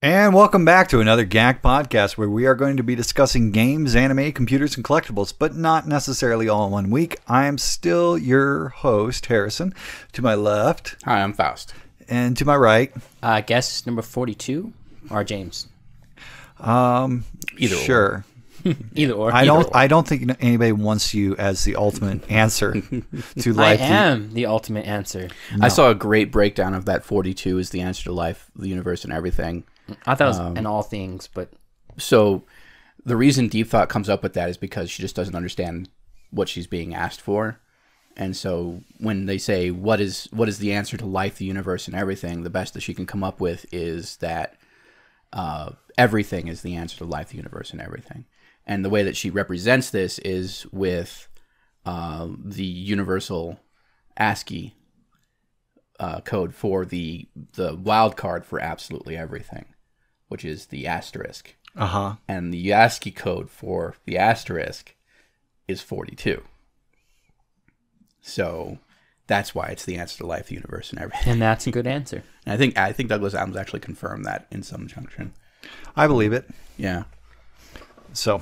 And welcome back to another GACC podcast where we are going to be discussing games, anime, computers, and collectibles, but not necessarily all in one week. I am still your host, Harrison. To my left. Hi, I'm Faust. And to my right. Guess number 42 or James? Either sure. Either or. I don't think anybody wants you as the ultimate answer to life. I am the ultimate answer. No. I saw a great breakdown of that 42 is the answer to life, the universe, and everything. I thought it was in all things, but... So, the reason Deep Thought comes up with that is because she just doesn't understand what she's being asked for. And so, when they say, what is the answer to life, the universe, and everything, the best that she can come up with is that everything is the answer to life, the universe, and everything. And the way that she represents this is with the universal ASCII code for the wild card for absolutely everything, which is the asterisk. Uh-huh. And the ASCII code for the asterisk is 42. So that's why it's the answer to life, the universe, and everything. And that's a good answer. And I think Douglas Adams actually confirmed that in some junction. I believe it. Yeah. So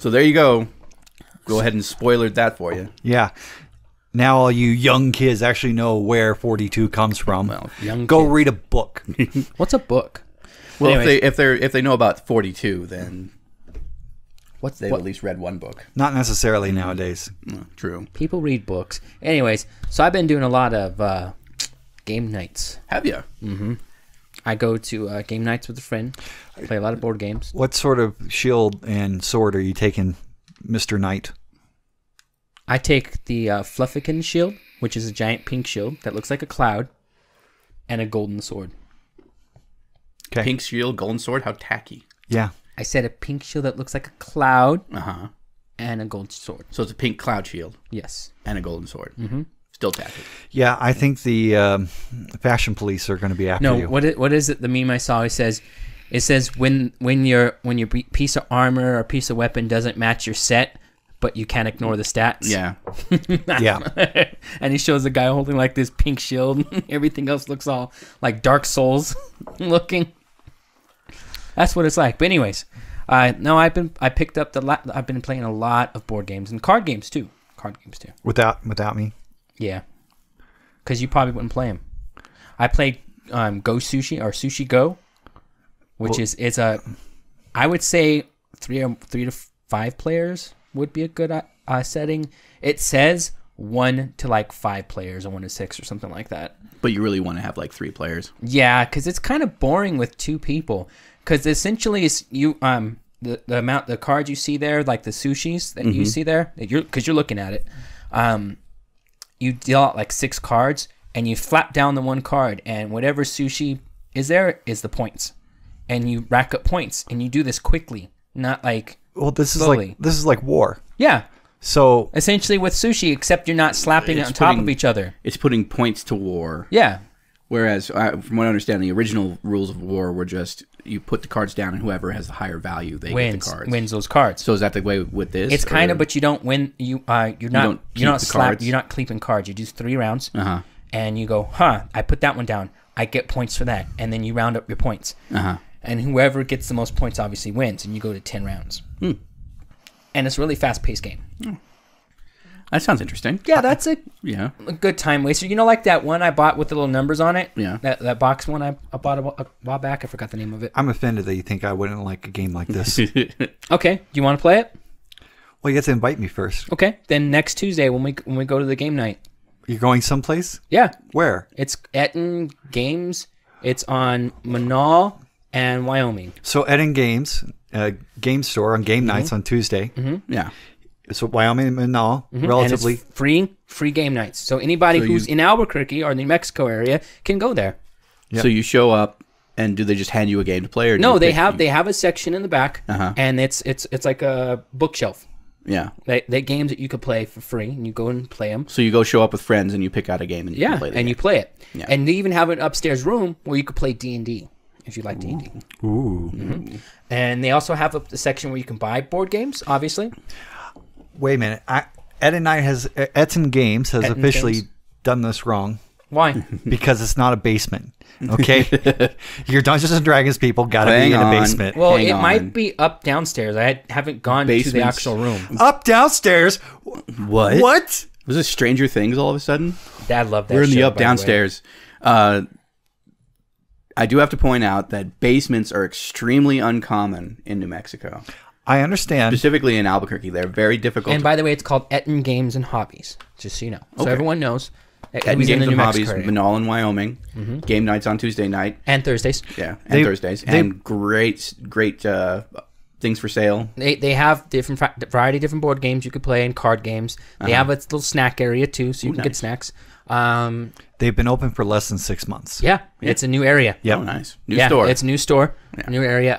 there you go. Go ahead and spoilered that for you. Yeah. Now all you young kids actually know where 42 comes from. Well, go read a book. What's a book? Well, Anyways, if they know about 42, then they've at least read one book. Not necessarily nowadays. True. People read books. Anyways, so I've been doing a lot of game nights. Have you? Mm-hmm. I go to game nights with a friend. Play a lot of board games. What sort of shield and sword are you taking, Mr. Knight? I take the Fluffican shield, which is a giant pink shield that looks like a cloud, and a golden sword. Okay. Pink shield, golden sword, how tacky. Yeah. I said a pink shield that looks like a cloud, Uh-huh. and a gold sword. So it's a pink cloud shield. Yes. And a golden sword. Mm-hmm. Still tacky. Yeah, I think the fashion police are going to be after you. No, what is it? The meme I saw, it says when your piece of armor or piece of weapon doesn't match your set, but you can't ignore the stats. Yeah. Yeah. And he shows the guy holding like this pink shield. Everything else looks all like Dark Souls looking. That's what it's like. But anyways, no, I've been playing a lot of board games and card games too. Without me. Yeah. Because you probably wouldn't play them. I played Go Sushi or Sushi Go, which is I would say 3 to 5 players would be a good setting. It says 1 to like 5 players or 1 to 6 or something like that. But you really want to have like 3 players. Yeah, because it's kind of boring with 2 people. Because essentially, it's you the cards you see there, like the sushis that you see there, because you're looking at it. You deal out like 6 cards, and you flap down the one card, and whatever sushi is there is the points, and you rack up points, and you do this quickly, not like slowly. This is like war. Yeah. So essentially with sushi, except you're not slapping it on top of each other. It's putting points to war. Yeah. Whereas, from what I understand, the original rules of war were just you put the cards down, and whoever has the higher value, they get the cards. Wins those cards. So is that the way with this? It's kind of, but you don't win. You're not keeping cards. You do 3 rounds, and you go, I put that one down. I get points for that, and then you round up your points. And whoever gets the most points obviously wins, and you go to 10 rounds. And it's a really fast-paced game. That sounds interesting. Yeah, that's a good time waster. You know, like that one I bought with the little numbers on it? Yeah. That box one I bought a while back. I forgot the name of it. I'm offended that you think I wouldn't like a game like this. Okay. Do you want to play it? Well, you have to invite me first. Okay. Then next Tuesday when we go to the game night. You're going someplace? Yeah. Where? It's Etten Games. It's on Manal and Wyoming. So Etten Games, game store on game nights on Tuesday. Yeah. So Wyoming and Manal, relatively and it's free game nights. So anybody who's in Albuquerque or the New Mexico area can go there. Yep. So you show up, and do they just hand you a game to play? Or no, they have a section in the back, Uh-huh. and it's like a bookshelf. Yeah. They games that you could play for free, and you go and play them. So you go show up with friends, and you pick out a game, and you can play the game. You play it. Yeah. And they even have an upstairs room where you could play D&D if you like D&D. Ooh. And they also have a section where you can buy board games, obviously. Wait a minute. Etten Games has officially done this wrong. Why? Because it's not a basement. Okay, your Dungeons and Dragons people got to be in a basement. Well, Hang it on. might be up downstairs. I haven't gone to the Basements. actual room. Up downstairs. What? What? Was this Stranger Things all of a sudden? Dad loved that. We're in the show, up by the way. downstairs. I do have to point out that basements are extremely uncommon in New Mexico. I understand. Specifically in Albuquerque. They're very difficult. And by the way, it's called Etten Games and Hobbies, just so you know. So Okay. everyone knows. At who's in Games the and New Hobbies, Mexico area. Manal, Wyoming. Game nights on Tuesday night. And Thursdays. Yeah, and They- Thursdays. they- And great things for sale. They have different variety of different board games you could play and card games. They have a little snack area too, so you can get nice. snacks. They've been open for less than 6 months. Yeah, it's a new area. Yep. Oh, nice. New store. It's a new store, new area.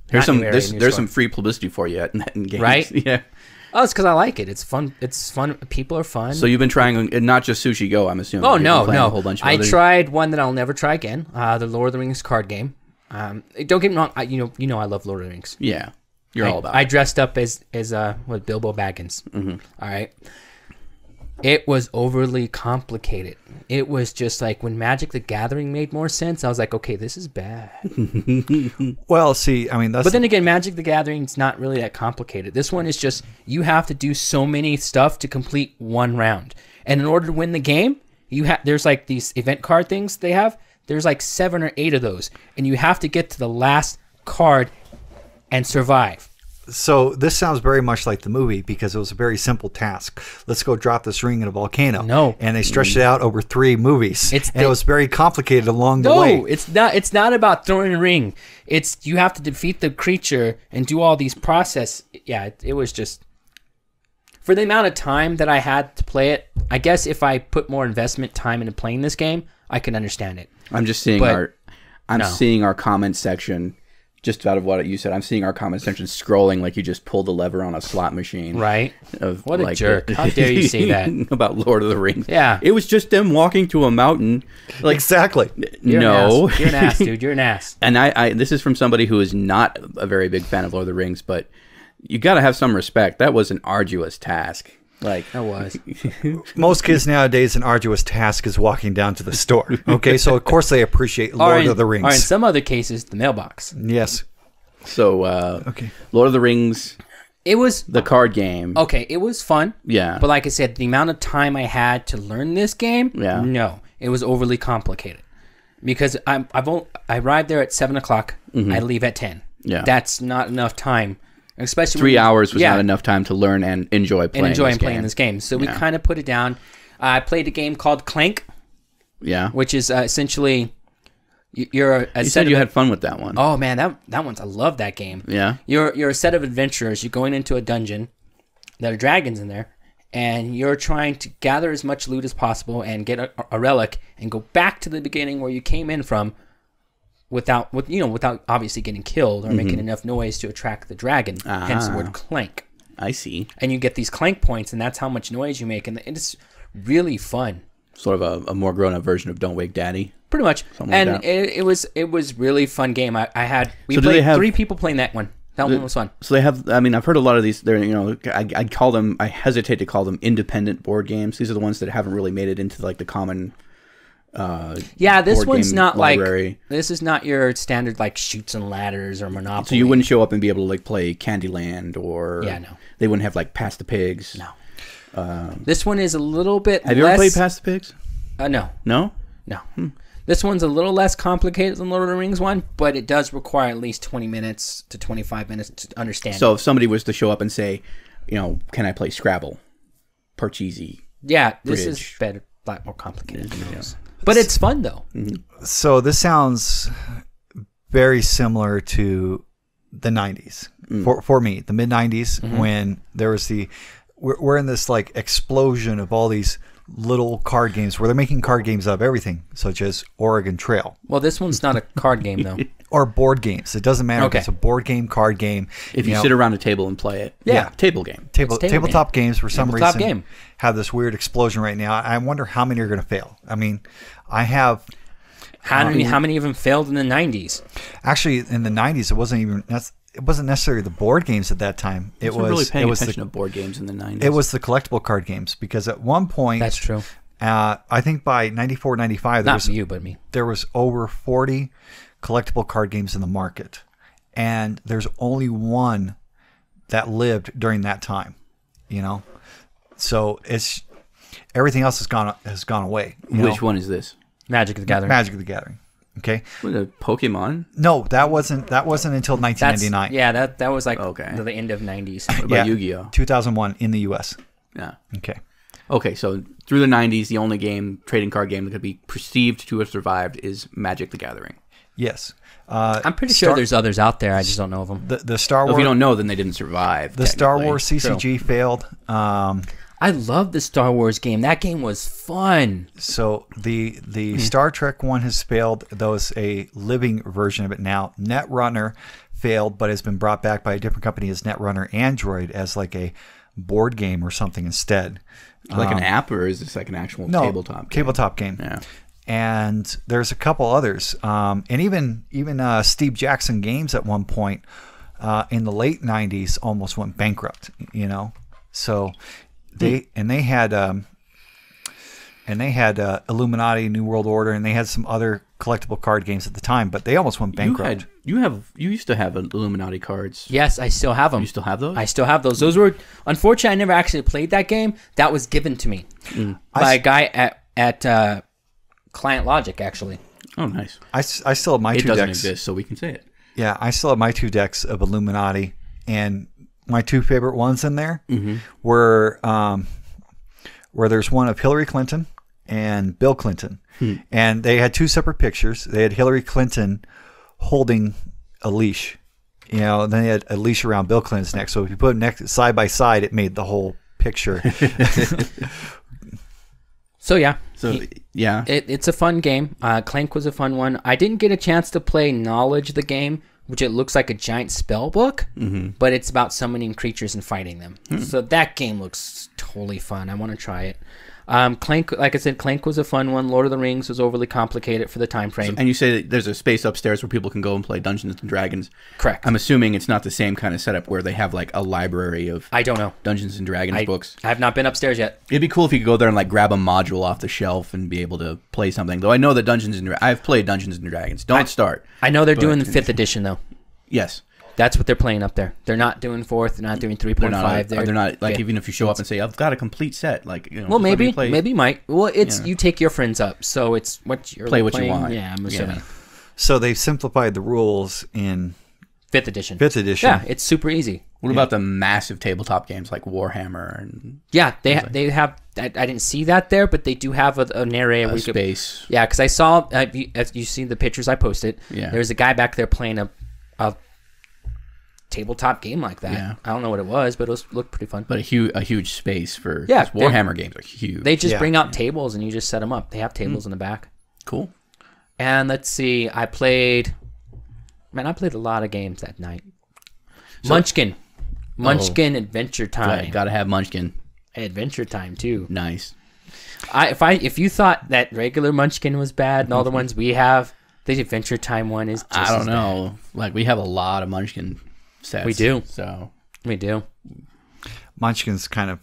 There's not some new area, there's, new there's store. some free publicity for you at Games. Right? Yeah. Oh, it's because I like it. It's fun. It's fun. People are fun. So you've been trying not just Sushi Go, I'm assuming. Oh You've been no, playing no! A whole bunch of I other... tried one that I'll never try again. The Lord of the Rings card game. Don't get me wrong. You know I love Lord of the Rings. Yeah, you're all about. I dressed up as what, Bilbo Baggins. All right. It was overly complicated. It was just like when Magic the Gathering made more sense. I was like, okay, this is bad. Well, see, I mean, that's. But then again, Magic the Gathering's not really that complicated. This one is just you have to do so many stuff to complete one round, and in order to win the game, there's like these event card things they have. There's like 7 or 8 of those, and you have to get to the last card and survive. So this sounds very much like the movie because it was a very simple task. Let's go drop this ring in a volcano. No. And they stretched it out over 3 movies. It was very complicated along the way. No, it's not. It's not about throwing a ring. It's you have to defeat the creature and do all these process. Yeah, it was just for the amount of time that I had to play it. I guess if I put more investment time into playing this game, I can understand it. I'm just seeing But seeing our comment section. Just out of what you said, I'm seeing our comment section scrolling like you just pulled a lever on a slot machine. Right? Of, What a like, jerk. How dare you say that? About Lord of the Rings. Yeah. It was just them walking to a mountain. Like, Exactly. You're no. an ass. You're an ass, dude. You're an ass. And I this is from somebody who is not a very big fan of Lord of the Rings, but you got to have some respect. That was an arduous task. Like, That was. Most kids nowadays, an arduous task is walking down to the store. Okay, so of course they appreciate Lord of the Rings. Or in some other cases, the mailbox. Yes. so, Okay. Lord of the Rings, It was the card game. okay. It was fun. Yeah. But like I said, the amount of time I had to learn this game, Yeah. no, it was overly complicated. Because I arrived there at 7 o'clock. I leave at 10. Yeah. That's not enough time, especially 3 hours was yeah, not enough time to learn and enjoy playing this game. So we Yeah. kind of put it down. I played a game called Clank, Yeah. which is essentially you're a You set said of you had fun with that one. Oh man, that one's I love that game. Yeah. You're a set of adventurers. You're going into a dungeon. There are dragons in there, and you're trying to gather as much loot as possible and get a relic and go back to the beginning where you came in from, without obviously getting killed or making enough noise to attract the dragon. Hence the word clank. I see. And you get these clank points, and that's how much noise you make, and it's really fun. Sort of a more grown-up version of Don't Wake Daddy. Pretty much. Something like And that. it was really fun game. We So do they played have- 3 people playing that one. That one was fun. So they have. I mean, I've heard a lot of these. They're I call them. I hesitate to call them independent board games. These are the ones that haven't really made it into like the common. Yeah, this board one's game not library. like this is not your standard like Chutes and Ladders or Monopoly. So you wouldn't show up and be able to like play Candyland or. Yeah, no. They wouldn't have like Pass the Pigs. No. This one is a little bit. Have you ever played Pass the Pigs? No, No. no. This one's a little less complicated than Lord of the Rings one, but it does require at least 20 minutes to 25 minutes to understand. So if somebody was to show up and say, can I play Scrabble, Parcheesi? yeah, this is Bridge. better, a lot more complicated than those. But it's fun though. So this sounds very similar to the 90s. For me, the mid 90s when there was we're in this like explosion of all these little card games where they're making card games out of everything, such as Oregon Trail Well, this one's not a card game though. or board games. It doesn't matter Okay. if it's a board game, card game. If you know, sit around a table and play it. Yeah. Table game. It's table tabletop games for some Tabletop reason game. have this weird explosion right now. I wonder how many are going to fail. I mean, I have How many of them failed in the 90s? actually in the 90s. It wasn't necessarily the board games at that time. I wasn't really paying attention to board games in the 90s. It was the collectible card games because at one point That's true. I think by 94, 95, Not you, but me. there was over 40 collectible card games in the market. And there's only one that lived during that time, you know? So it's everything else has gone away. Which one is this? Magic the Gathering. Magic the Gathering. Okay. What, a Pokemon? No, that wasn't until 1999. That was like Okay. the end of 90s. What about Yu-Gi-Oh? 2001 in the US. Yeah. Okay. Okay, so through the 90s, the only trading card game that could be perceived to have survived is Magic the Gathering. Yes. I'm pretty sure there's others out there. I just don't know of them. The Star Wars. Well, if you don't know, then they didn't survive. The Star Wars CCG failed. I love the Star Wars game. That game was fun. So the Star Trek one has failed. Though it's a living version of it now. Netrunner failed, but has been brought back by a different company as Netrunner Android as like a board game or something instead. Like an app, or is this like an actual tabletop game? Tabletop game. Yeah. And there's a couple others. And even Steve Jackson Games at one point in the late 90s almost went bankrupt, you know. So they had Illuminati, New World Order, and they had some other collectible card games at the time, but they almost went bankrupt. You used to have Illuminati cards. Yes, I still have them. You still have those? I still have those. Those were, unfortunately, I never actually played that game. That was given to me by a guy at Client Logic, actually. Oh, nice. I still have my two decks. It doesn't exist, so we can say it. Yeah, I still have my two decks of Illuminati, and my two favorite ones in there were where there's one of Hillary Clinton and Bill Clinton. And they had two separate pictures. They had Hillary Clinton holding a leash, you know, and then they had a leash around Bill Clinton's neck. So if you put them side by side, it made the whole picture. So yeah. It's a fun game. Clank was a fun one. I didn't get a chance to play Knowledge the game, which it looks like a giant spell book, but it's about summoning creatures and fighting them. So that game looks totally fun. I want to try it. Clank, like I said, Clank was a fun one. Lord of the Rings was overly complicated for the time frame. And you say that there's a space upstairs where people can go and play Dungeons and Dragons. Correct. I'm assuming it's not the same kind of setup where they have like a library of I don't know Dungeons and Dragons books. I have not been upstairs yet. It'd be cool if you could go there and like grab a module off the shelf and be able to play something. Though I know that I've played Dungeons and Dragons. Don't start. I know they're doing the 5th edition though. Yes. That's what they're playing up there. They're not doing 4th. They're not doing 3.5. They're not like, even if you show up and say, I've got a complete set. Like, you know, well, maybe Mike. Well, it's you take your friends up, so it's what you're play what playing. you want. Yeah, I'm assuming. Yeah. So they've simplified the rules in 5th edition. 5th edition. Yeah, it's super easy. What about the massive tabletop games like Warhammer and? Yeah, they have. I didn't see that there, but they do have an area where you space. Yeah, because I saw. As you see the pictures I posted. Yeah. There's a guy back there playing a tabletop game like that. Yeah. I don't know what it was, but it looked pretty fun. But a huge space for Warhammer games are huge. They just bring out tables and you just set them up. They have tables in the back. Cool. And let's see, I played a lot of games that night. Munchkin Adventure Time. Gotta have Munchkin. Adventure Time too. Nice. If you thought that regular Munchkin was bad and all the ones we have, the Adventure Time one is just I don't know. Like, we have a lot of Munchkin sets. We do. So we do. Munchkin's kind of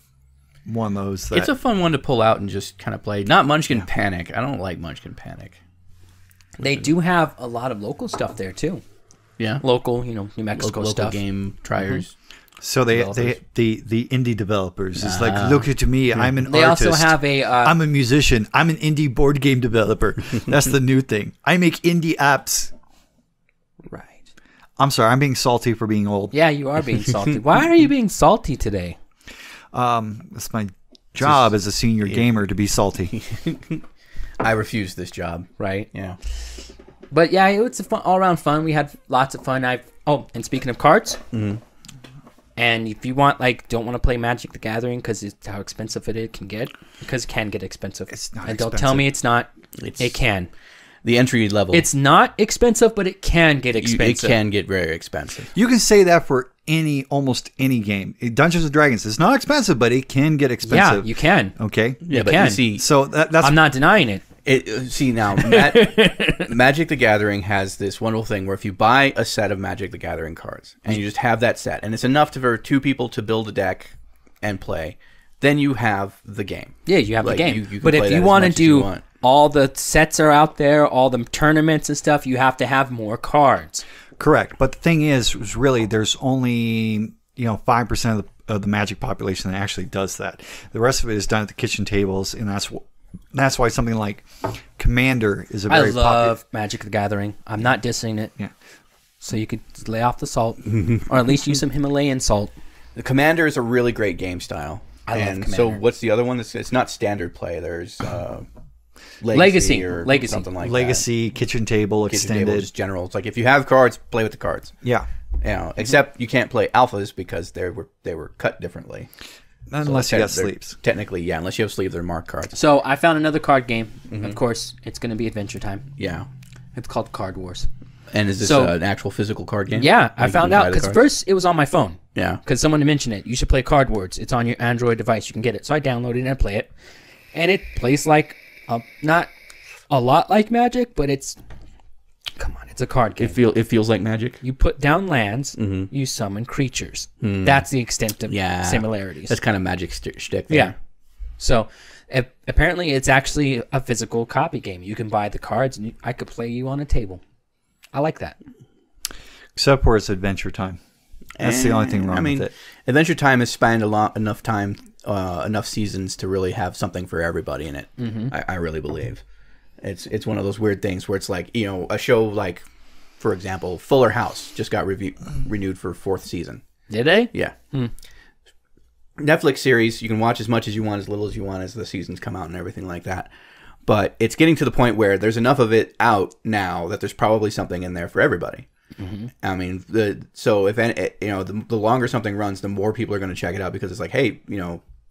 one of those that... It's a fun one to pull out and just kind of play. Not Munchkin Panic. I don't like Munchkin Panic. They do have a lot of local stuff there too. Yeah. Local, New Mexico local stuff. game triers. So the indie developers is like, look at me, I'm an artist. They also have I'm a musician. I'm an indie board game developer. That's the new thing. I make indie apps. Right. I'm sorry, I'm being salty for being old. Yeah, you are being salty. Why are you being salty today? It's my job as a senior gamer to be salty. I refuse this job. Right. Yeah. But yeah, it's a all around fun. We had lots of fun. And speaking of cards. And if you don't want to play Magic the Gathering because it's how expensive it can get, because it can get expensive. It's not and expensive. Don't tell me it's not. It can. The entry level. It's not expensive, but it can get expensive. It can get very expensive. You can say that for almost any game. Dungeons and Dragons, it's not expensive, but it can get expensive. Yeah, you can. Okay. Yeah, but can. you see, so that's. I'm not denying it. See now, Magic the Gathering has this wonderful thing where if you buy a set of Magic the Gathering cards and you just have that set, and it's enough for two people to build a deck and play, then you have the game. Yeah, you have Like, the game. you can But play if that you as want to much as you do want. all the sets are out there, all the tournaments and stuff, you have to have more cards. Correct. But the thing is really there's only 5% of the Magic population that actually does that. The rest of it is done at the kitchen tables, and that's why something like Commander is a very I love Magic the Gathering. I'm not dissing it. Yeah. So you could lay off the salt, or at least use some Himalayan salt. The Commander is a really great game style. I love and Commander. so what's the other one? It's not standard play. There's Legacy. or Legacy. something like Legacy, kitchen table, that. Kitchen extended. table, just general. It's like if you have cards, play with the cards. Yeah. Except you can't play alphas because they were cut differently. Unless you got sleeves. Technically, yeah. Unless you have sleeves, they're marked cards. So I found another card game. Of course, it's going to be Adventure Time. Yeah. It's called Card Wars. And is this So- an actual physical card game? Yeah, Where I you found can buy out the because cards? first it was on my phone. Yeah. Because someone mentioned it. You should play Card Wars. It's on your Android device. You can get it. So I downloaded it and I play it. And it plays like, not a lot like Magic, but it's, come on, it's a card game. It feels like Magic. You put down lands, you summon creatures. That's the extent of similarities. That's kind of Magic shtick there. Yeah. So apparently it's actually a physical copy game. You can buy the cards and I could play you on a table. I like that. Except for it's Adventure Time. That's the only thing wrong with it. Adventure Time has spanned enough time, enough seasons to really have something for everybody in it. I really believe. It's one of those weird things where it's like, a show like, for example, Fuller House just got renewed for 4th season. Did they? Yeah. Netflix series, you can watch as much as you want, as little as you want as the seasons come out and everything like that. But it's getting to the point where there's enough of it out now that there's probably something in there for everybody. I mean, the longer something runs, the more people are going to check it out because it's like, hey,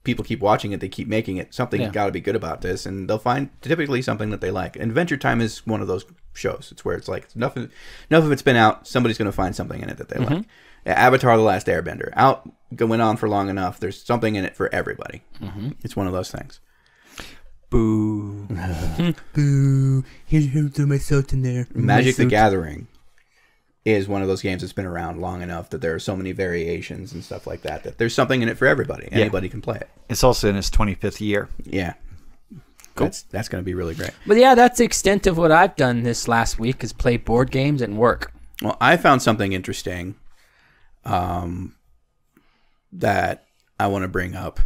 people keep watching it, they keep making it. Something got to be good about this, and they'll find typically something that they like. And Adventure Time is one of those shows. It's where it's like enough of it's been out, somebody's going to find something in it that they like. Avatar: The Last Airbender went on for long enough. There's something in it for everybody. It's one of those things. Boo. Boo. Here's my salt in there. Magic the Gathering is one of those games that's been around long enough that there are so many variations and stuff like that there's something in it for everybody. Anybody can play it. It's also in its 25th year. Yeah. Cool. That's going to be really great. But yeah, that's the extent of what I've done this last week is play board games and work. Well, I found something interesting that I want to bring up,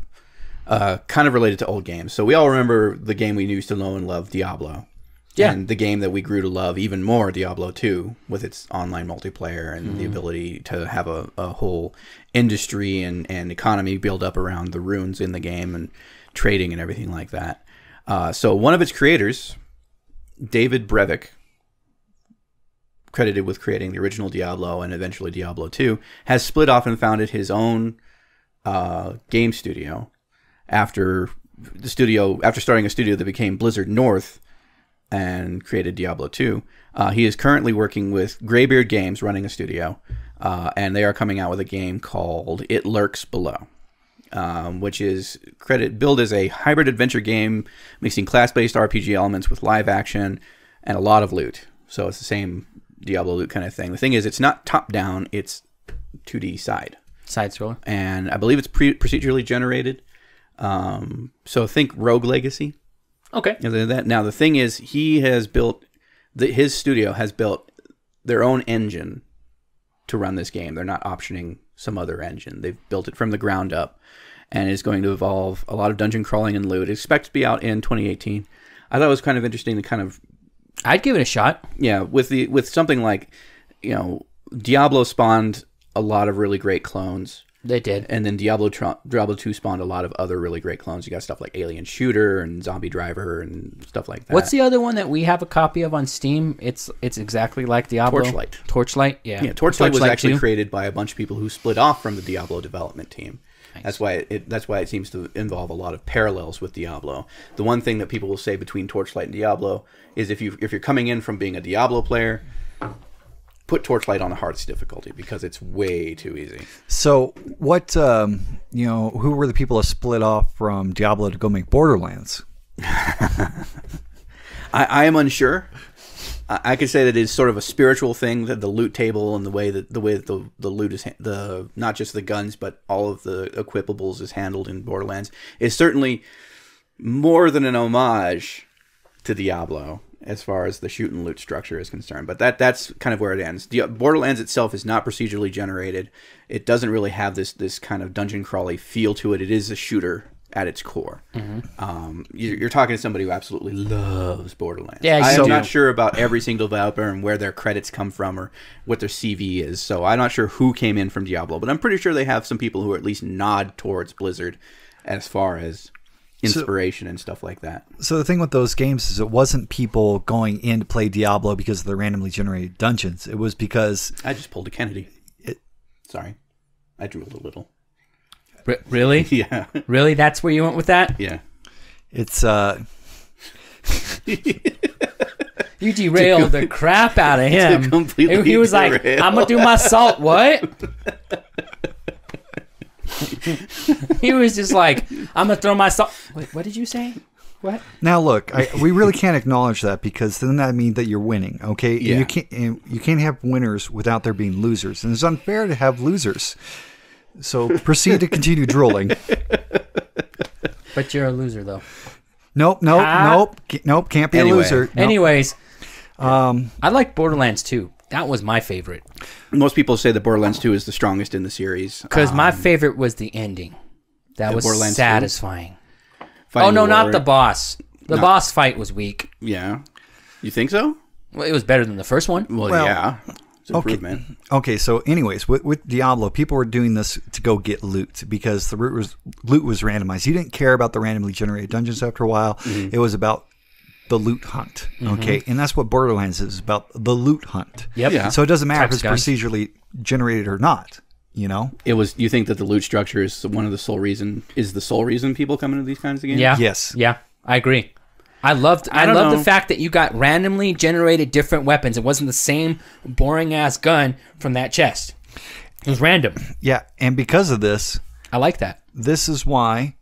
kind of related to old games. So we all remember the game we used to know and love, Diablo. Yeah. And the game that we grew to love even more, Diablo 2, with its online multiplayer and the ability to have a whole industry and economy build up around the runes in the game and trading and everything like that. So one of its creators, David Brevik, credited with creating the original Diablo and eventually Diablo 2, has split off and founded his own game studio after starting a studio that became Blizzard North and created Diablo 2. He is currently working with Greybeard Games, running a studio, and they are coming out with a game called It Lurks Below, which is billed as a hybrid adventure game mixing class-based RPG elements with live action and a lot of loot. So it's the same Diablo loot kind of thing. The thing is, it's not top-down, it's 2D side scroller. And I believe it's procedurally generated. So think Rogue Legacy. Okay. Now the thing is, he has built his studio has built their own engine to run this game. They're not optioning some other engine. They've built it from the ground up, and is going to involve a lot of dungeon crawling and loot. It's expected to be out in 2018. I thought it was kind of interesting to kind of, I'd give it a shot. yeah, with something like, Diablo spawned a lot of really great clones. They did. And then Diablo 2 spawned a lot of other really great clones. You got stuff like Alien Shooter and Zombie Driver and stuff like that. What's the other one that we have a copy of on Steam? It's exactly like Diablo. Torchlight, yeah. Yeah, Torchlight was actually 2. created by a bunch of people who split off from the Diablo development team. Nice. That's why it seems to involve a lot of parallels with Diablo. The one thing that people will say between Torchlight and Diablo is if you're coming in from being a Diablo player, put Torchlight on the hardest difficulty because it's way too easy. So what, who were the people that split off from Diablo to go make Borderlands? I am unsure. I could say that it's sort of a spiritual thing, that the loot table and the way that the loot is not just the guns but all of the equipables is handled in Borderlands is certainly more than an homage to Diablo as far as the shoot and loot structure is concerned. But that's kind of where it ends. Borderlands itself is not procedurally generated. It doesn't really have this kind of dungeon crawly feel to it. It is a shooter at its core. You're talking to somebody who absolutely loves Borderlands. Yeah, I'm not sure about every single developer and where their credits come from or what their CV is, so I'm not sure who came in from Diablo, but I'm pretty sure they have some people who at least nod towards Blizzard as far as inspiration and stuff like that. So the thing with those games is it wasn't people going in to play Diablo because of the randomly generated dungeons. It was because... I just pulled a Kennedy. Sorry. I drooled a little. Really? Yeah. Really? That's where you went with that? Yeah. It's You derailed the crap out of him. He was like, I'm gonna do my salt. What? He was just like, I'm gonna throw my salt. Wait, what did you say? What? Now look, we really can't acknowledge that, because then that means that you're winning, okay? Yeah. And you can't have winners without there being losers, and it's unfair to have losers. So proceed to continue drooling. But you're a loser, though. Nope. Can't be a loser. Nope. Anyways, I like Borderlands 2. That was my favorite. Most people say that Borderlands 2 is the strongest in the series. Because my favorite was the ending. That was Borderlands satisfying. 2? Oh, no, not the boss. The boss fight was weak. Yeah. You think so? Well, it was better than the first one. Well yeah. It's an improvement. Okay, so anyways, with Diablo, people were doing this to go get loot because the loot was randomized. You didn't care about the randomly generated dungeons after a while. It was about the loot hunt, okay? And that's what Borderlands is about, the loot hunt. Yep. Yeah. So it doesn't matter if Types it's guns. procedurally generated or not, you know? You think that the loot structure is the sole reason people come into these kinds of games? Yeah. Yes. Yeah, I agree. I loved the fact that you got randomly generated different weapons. It wasn't the same boring ass gun from that chest. It was random. Yeah, and because of this, I like that. this is why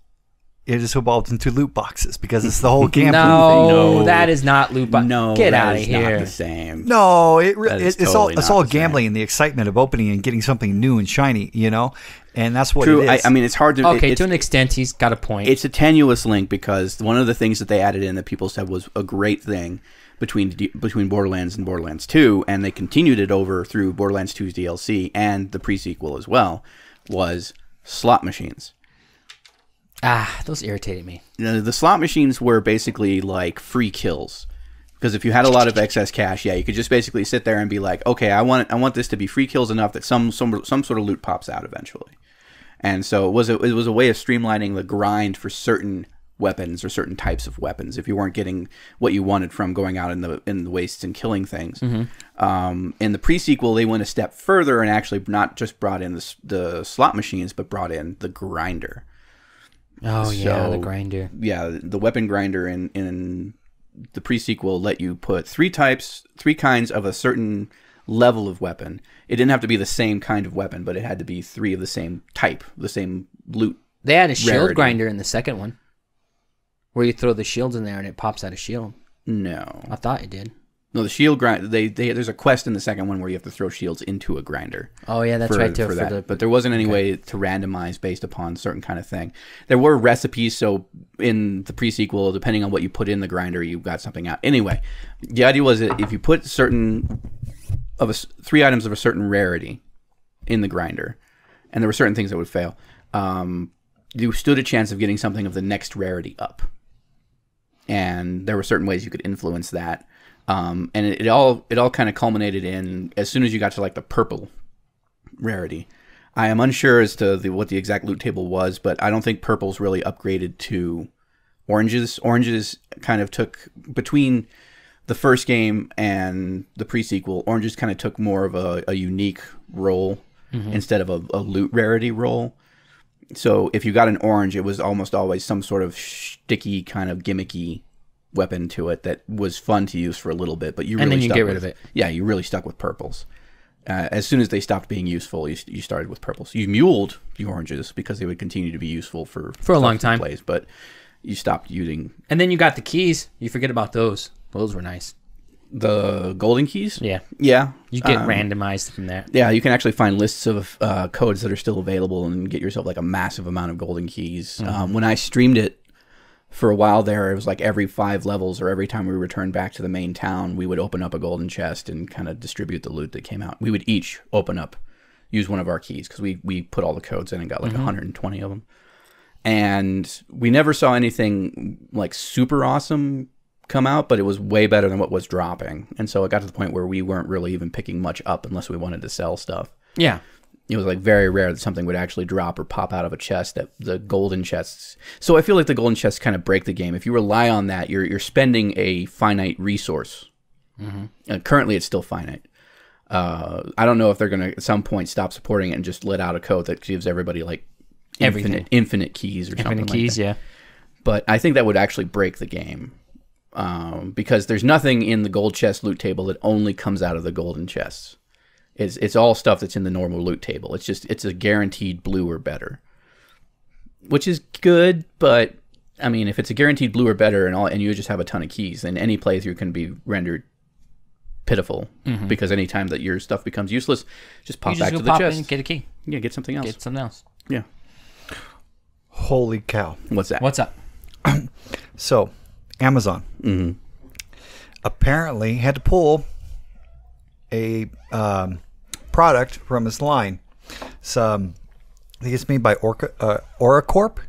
it has evolved into loot boxes, because it's the whole gambling No, No. that is not loot box. No, Get that out of is here. not the same. No, That is it's totally not all the same. gambling and the excitement of opening and getting something new and shiny, you know? And that's what True. it is. I mean, it's hard to. Okay, it's, to an extent, he's got a point. it's a tenuous link, because one of the things that they added in that people said was a great thing between Borderlands and Borderlands 2, and they continued it over through Borderlands 2's DLC and the pre-sequel as well, was slot machines. Those irritated me. You know, the slot machines were basically like free kills, because if you had a lot of excess cash, you could just basically sit there and be like, okay, I want this to be free kills enough that some sort of loot pops out eventually. And so it was a way of streamlining the grind for certain weapons or certain types of weapons if you weren't getting what you wanted from going out in the wastes and killing things. In the pre-sequel, they went a step further and actually not just brought in the slot machines, but brought in the grinder. Oh, yeah, the grinder. Yeah, the weapon grinder in the pre-sequel let you put three kinds of a certain level of weapon. It didn't have to be the same kind of weapon, but it had to be three of the same type, the same loot. They had a shield rarity. grinder in the second one, where you throw the shields in there and it pops out a shield. No. I thought it did. No, the shield grind. There's a quest in the second one where you have to throw shields into a grinder. Oh yeah, that's right. For that. But there wasn't any way to randomize based upon certain kind of thing. There were recipes, so in the pre-sequel, depending on what you put in the grinder, you got something out. Anyway, the idea was that if you put three items of a certain rarity in the grinder, and there were certain things that would fail, you stood a chance of getting something of the next rarity up. And there were certain ways you could influence that. And it all kind of culminated in, as soon as you got to like the purple rarity. I am unsure as to what the exact loot table was, but I don't think purple's really upgraded to oranges. Oranges kind of took, between the first game and the pre-sequel, oranges kind of took more of a unique role instead of a loot rarity role. So if you got an orange, it was almost always some sort of sticky kind of gimmicky weapon to it that was fun to use for a little bit, but you really and then you stuck get with, rid of it. Yeah, you really stuck with purples. As soon as they stopped being useful, you started with purples. You muled the oranges because they would continue to be useful for a long time. plays, but you stopped using. And then you got the keys. You forget about those. Those were nice. The golden keys? Yeah. Yeah. You get randomized from there. Yeah, you can actually find lists of codes that are still available and get yourself like a massive amount of golden keys. When I streamed it for a while there, it was like every 5 levels or every time we returned back to the main town, we would open up a golden chest and kind of distribute the loot that came out. We would each use one of our keys because we put all the codes in and got like 120 of them. And we never saw anything like super awesome come out, but it was way better than what was dropping. And so it got to the point where we weren't really even picking much up unless we wanted to sell stuff. Yeah. It was like very rare that something would actually drop or pop out of a chest, that the golden chests. So I feel like the golden chests kind of break the game. If you rely on that, you're spending a finite resource. Currently, it's still finite. I don't know if they're going to at some point stop supporting it and just let out a code that gives everybody like infinite keys or something like that. Infinite keys, yeah. But I think that would actually break the game. Because there's nothing in the gold chest loot table that only comes out of the golden chests. It's all stuff that's in the normal loot table. It's a guaranteed blue or better, which is good. But I mean, if it's a guaranteed blue or better and you just have a ton of keys, then any playthrough can be rendered pitiful. Because anytime that your stuff becomes useless, just pop back to the chest, in, get a key, get something else. Get something else. Yeah. Holy cow! What's that? What's up? So, Amazon apparently had to pull a product from his line. I think it's made by Oracorp.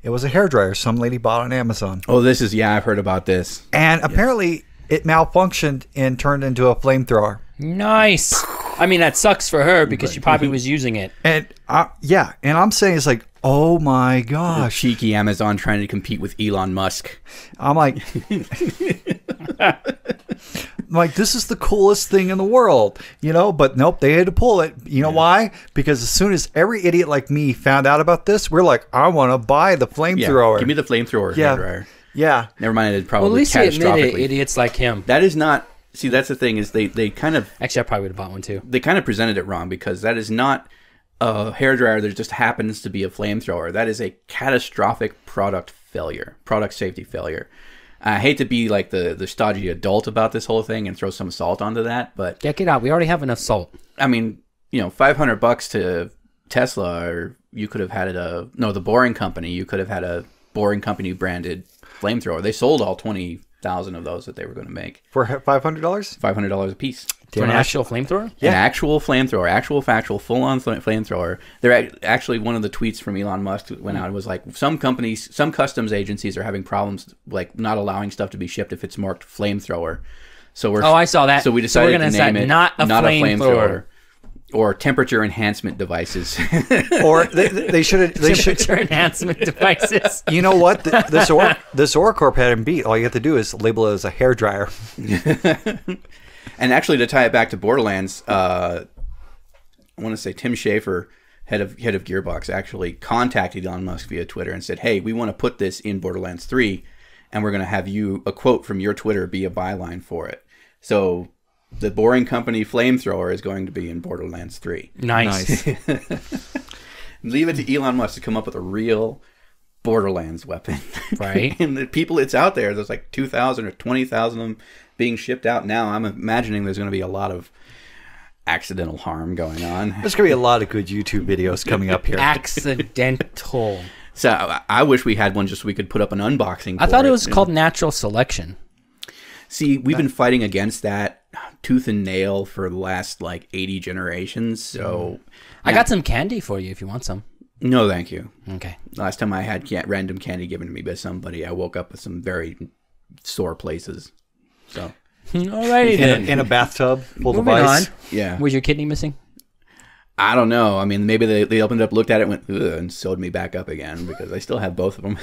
It was a hairdryer some lady bought on Amazon. Oh, I've heard about this. And apparently it malfunctioned and turned into a flamethrower. Nice. I mean, that sucks for her because she probably was using it. And and I'm saying it's like, oh my gosh. Cheeky Amazon trying to compete with Elon Musk. I'm like, this is the coolest thing in the world, but nope, they had to pull it. You know why? Because as soon as every idiot like me found out about this, we're like, I want to buy the flamethrower. Give me the flamethrower. Hairdryer. Yeah. Never mind, it probably at least he admitted it, catastrophically. idiots like him. That is not... See, that's the thing, is they kind of... Actually, I probably would have bought one too. They kind of presented it wrong, because that is not a hairdryer that just happens to be a flamethrower. That is a catastrophic product safety failure. I hate to be like the stodgy adult about this whole thing and throw some salt onto that, but... Yeah, get out. We already have enough salt. I mean, $500 to Tesla, or you could have had the Boring Company, you could have had a Boring Company branded flamethrower. They sold all 20,000 of those that they were going to make. For $500? $500 a piece. For an actual flamethrower? Yeah. An actual flamethrower, actual factual, full-on flamethrower. They're actually, one of the tweets from Elon Musk went out and was like, some companies, some customs agencies are having problems, like not allowing stuff to be shipped if it's marked flamethrower. So I saw that. So we decided to name it not a flamethrower. Or temperature enhancement devices. Or they should temperature enhancement devices. You know what? This Oracorp had him beat. All you have to do is label it as a hairdryer. And actually, to tie it back to Borderlands, I want to say Tim Schafer, head of Gearbox, actually contacted Elon Musk via Twitter and said, "Hey, we want to put this in Borderlands 3, and we're going to have a quote from your Twitter be a byline for it." So the Boring Company Flamethrower is going to be in Borderlands 3. Nice. Leave it to Elon Musk to come up with a real Borderlands weapon. Right. And the people it's out there's like 2,000 or 20,000 of them being shipped out now. I'm imagining there's going to be a lot of accidental harm going on. There's going to be a lot of good YouTube videos coming up here. Accidental. So I wish we had one just so we could put up an unboxing. I thought it was called natural selection. See, we've been fighting against that tooth and nail for the last like 80 generations. So I got some candy for you if you want some. No, thank you. Okay. Last time I had random candy given to me by somebody, I woke up with some very sore places. So, alrighty then. In a bathtub full of Moving ice. on. Yeah. Was your kidney missing? I don't know. I mean, maybe they opened it up, looked at it, went, ugh, and sewed me back up again because I still have both of them.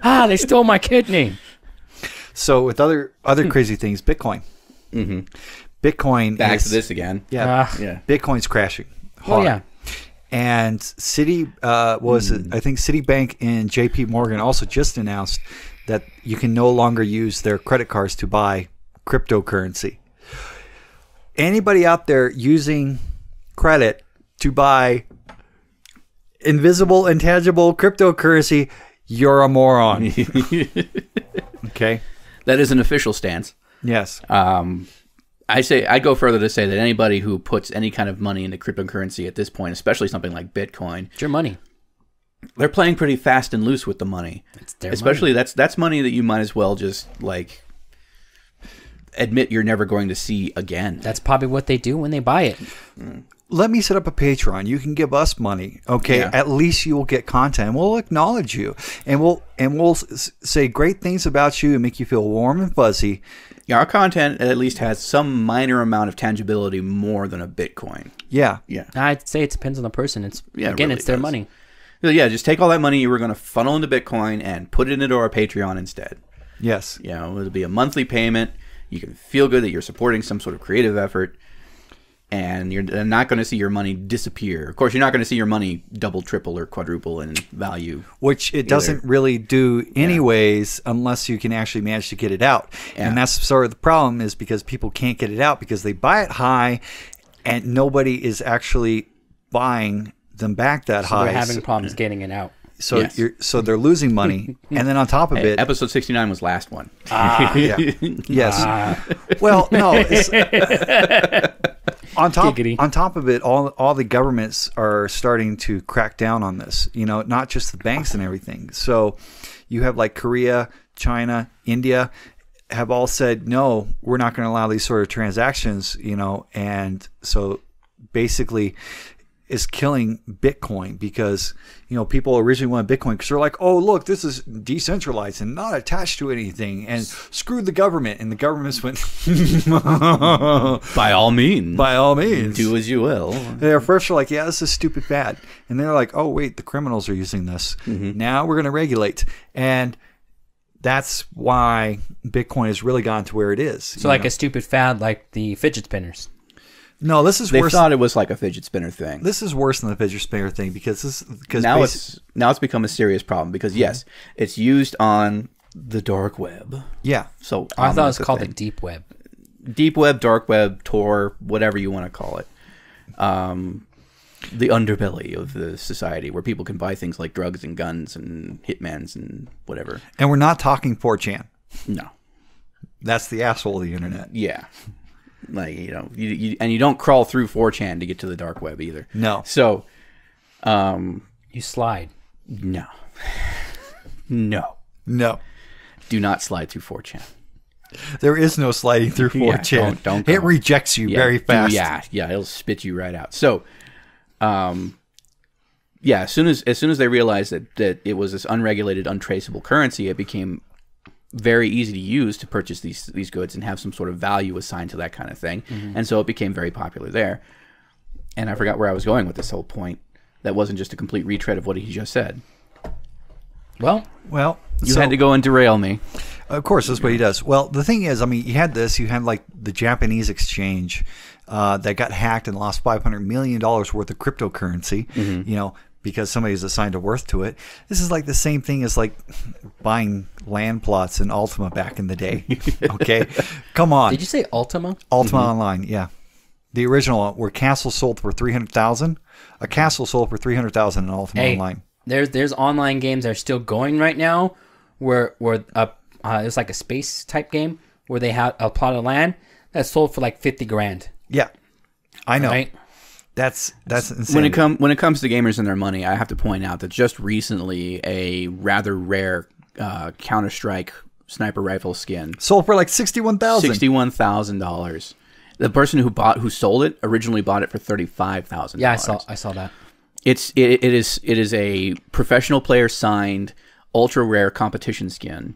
They stole my kidney. So with other crazy things, Bitcoin. Mm-hmm. Bitcoin back to this again. Yeah. Yeah. Bitcoin's crashing hard. Oh yeah. And I think Citibank and JP Morgan also just announced that you can no longer use their credit cards to buy cryptocurrency. Anybody out there using credit to buy invisible, intangible cryptocurrency, you're a moron. Okay? That is an official stance. Yes. I'd go further to say that anybody who puts any kind of money into cryptocurrency at this point, especially something like Bitcoin, It's your money. they're playing pretty fast and loose with the money. It's their Especially money. that's money that you might as well just like admit you're never going to see again. That's probably what they do when they buy it. Let me set up a Patreon. You can give us money, okay? Yeah. At least you will get content. We'll acknowledge you, and we'll say great things about you and make you feel warm and fuzzy. Yeah, our content at least has some minor amount of tangibility more than a Bitcoin. Yeah. Yeah. I'd say it depends on the person. It's Yeah, it again, really it's their does. money. So yeah, just take all that money you were going to funnel into Bitcoin and put it into our Patreon instead. Yes. You know, it'll be a monthly payment. You can feel good that you're supporting some sort of creative effort, and you're not going to see your money disappear. Of course, you're not going to see your money double, triple, or quadruple in value. Which it doesn't really do anyways unless you can actually manage to get it out. Yeah. And that's sort of the problem, is because people can't get it out because they buy it high and nobody is actually buying them back that So high. they're having problems getting it out. So Yes. so they're losing money. And then on top of it, Episode 69 was last one. yeah. Yes. Well, no. It's, Giggity. on top of it, all the governments are starting to crack down on this. You know, not just the banks and everything. So you have like Korea, China, India have all said, no, we're not going to allow these sort of transactions. You know, and so basically is killing Bitcoin because, you know, people originally wanted Bitcoin because they're like, oh, look, this is decentralized and not attached to anything, and screw the government. And the governments went, By all means. by all means. Do as you will. They're first like, yeah, this is stupid bad. And they're like, oh, wait, the criminals are using this. Now we're going to regulate. And that's why Bitcoin has really gotten to where it is. So like a stupid fad, like the fidget spinners. No, this is They worse. thought it was like a fidget spinner thing. This is worse than the fidget spinner thing because Now it's become a serious problem because yes, it's used on the dark web. yeah. So I thought it was that's called the the deep web. deep web, dark web, Tor, whatever you want to call it. The underbelly of the society where people can buy things like drugs and guns and hitmans and whatever. And we're not talking 4chan. No. That's the asshole of the internet. Yeah. Like, you know, you don't crawl through 4chan to get to the dark web either. No. So, You slide. no. No. No. Do not slide through 4chan. There is no sliding through 4chan. don't It go. rejects you very fast. Yeah, it'll spit you right out. So, yeah, as soon as they realized that it was this unregulated, untraceable currency, it became very easy to use to purchase these goods and have some sort of value assigned to that kind of thing. And so it became very popular there. And I forgot where I was going with this whole point. That wasn't just a complete retread of what he just said. Well, You had to go and derail me. Of course, that's what he does. Well, the thing is, I mean, you had like the Japanese exchange that got hacked and lost $500 million worth of cryptocurrency, you know, because somebody's assigned a worth to it. This is like the same thing as like buying land plots in Ultima back in the day. Okay? Come on. did you say Ultima? Ultima Online, yeah. The original where castles sold for $300,000. A castle sold for $300,000 in Ultima Online. There's online games that are still going right now where it's like a space type game where they have a plot of land that's sold for like 50 grand. Yeah. I know. Right? That's insane. When it comes to gamers and their money, I have to point out that just recently a rather rare Counter-Strike sniper rifle skin sold for like $61,000. $61,000. The person who sold it originally bought it for $35,000. Yeah, I saw that. It is a professional player signed ultra rare competition skin.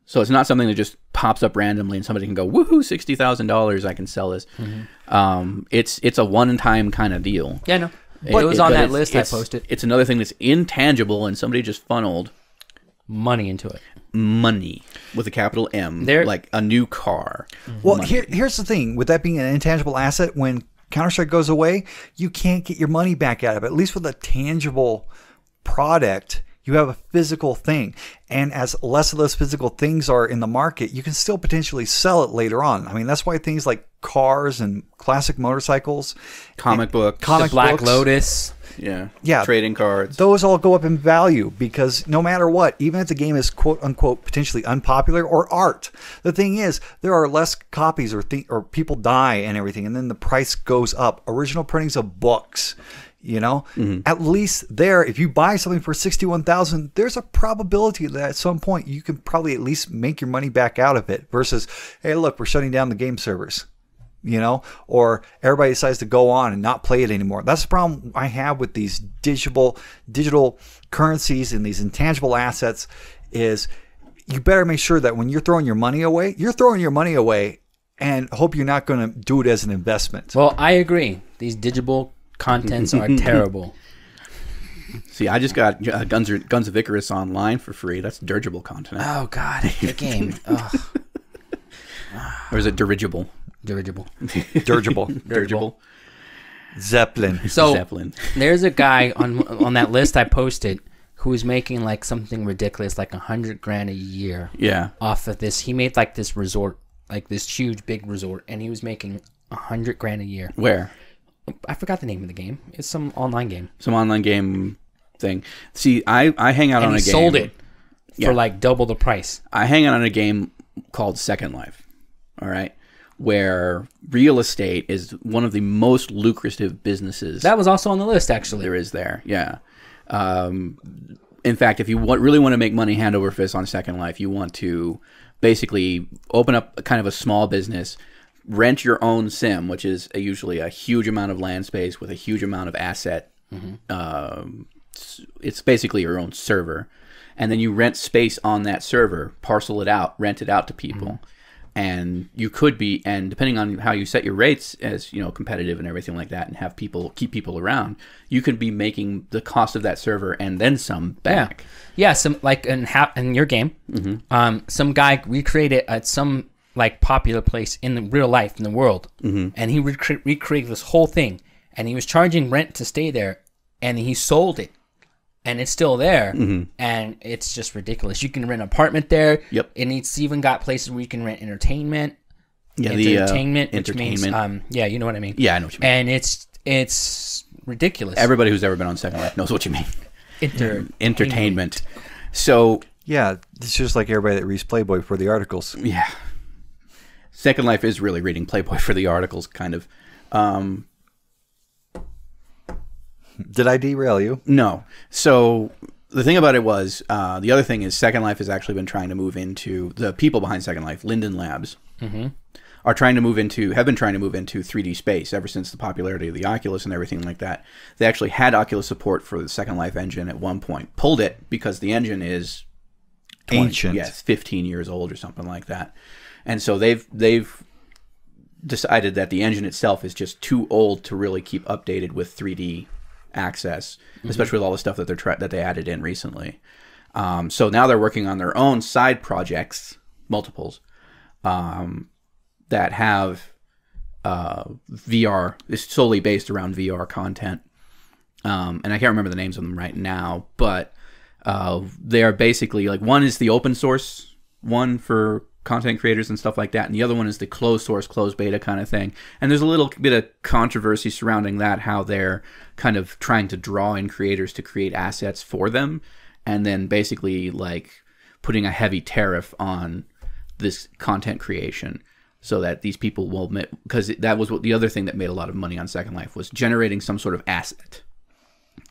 So it's not something that just pops up randomly and somebody can go, woohoo, $60,000, I can sell this. It's a one-time kind of deal. Yeah, no. It was on that list I it's- posted. It's another thing that's intangible and somebody just funneled Money into it. money with a capital M, like a new car. Well, here's the thing. With that being an intangible asset, when Counter-Strike goes away, you can't get your money back out of it. At least with a tangible product, you have a physical thing. And as less of those physical things are in the market, you can still potentially sell it later on. I mean, that's why things like cars and classic motorcycles, Comic book. The Black Lotus. yeah, trading cards. Those all go up in value because no matter what, even if the game is quote unquote potentially unpopular or art, the thing is there are less copies or people die and everything, and then the price goes up. Original printings of books, you know, at least there, if you buy something for 61,000, there's a probability that at some point you can probably at least make your money back out of it. Versus, hey, look, we're shutting down the game servers. You know, or everybody decides to go on and not play it anymore. That's the problem I have with these digital currencies and these intangible assets is you better make sure that when you're throwing your money away and hope you're not going to do it as an investment. Well, I agree. These digital contents are terrible. See, I just got Guns of Icarus online for free. That's dirigible content. Oh, God. The game. Or is it dirigible? Dirigible. Zeppelin. So Zeppelin. There's a guy on that list I posted who is making like something ridiculous, like $100,000 a year. Yeah. Off of this, he made like this resort, like this huge big resort, and he was making $100,000 a year. Where? I forgot the name of the game. It's some online game. Some online game thing. See, I hang out on a game. He sold it for like double the price. I hang out on a game called Second Life. All right. Where real estate is one of the most lucrative businesses. That was also on the list, actually. There is there, yeah. In fact, if you really want to make money hand over fist on Second Life, you want to basically open up kind of a small business, rent your own sim, which is usually a huge amount of land space with a huge amount of asset. It's basically your own server. And then you rent space on that server, parcel it out, rent it out to people. And you could be, and depending on how you set your rates as, you know, competitive and everything like that, and have keep people around, you could be making the cost of that server and then some back. Yeah, some like in your game, some guy recreated at some like popular place in the real life in the world, and he recreated this whole thing, and he was charging rent to stay there, and he sold it. And it's still there, and it's just ridiculous. You can rent an apartment there. Yep. And it's even got places where you can rent entertainment. Yeah, entertainment, which means, yeah, you know what I mean. Yeah, I know what you mean. And it's ridiculous. Everybody who's ever been on Second Life knows what you mean. Entertainment. So yeah, it's just like everybody that reads Playboy for the articles. Yeah, Second Life is really reading Playboy for the articles, kind of. Did I derail you? No. So the thing about it was, the other thing is Second Life has actually been trying to move into, the people behind Second Life, Linden Labs, have been trying to move into 3D space ever since the popularity of the Oculus and everything like that. They actually had Oculus support for the Second Life engine at one point. Pulled it because the engine is ancient. Yes, 15 years old or something like that. And so they've decided that the engine itself is just too old to really keep updated with 3D access, especially with all the stuff that they added in recently. So now they're working on their own side projects, multiples, that have VR. It's solely based around VR content, and I can't remember the names of them right now, but they are basically like, one is the open source one for content creators and stuff like that, and the other one is the closed source, closed beta kind of thing. And there's a little bit of controversy surrounding that, how they're kind of trying to draw in creators to create assets for them, and then basically like putting a heavy tariff on this content creation so that these people will, because that was what the other thing that made a lot of money on Second Life was generating some sort of asset.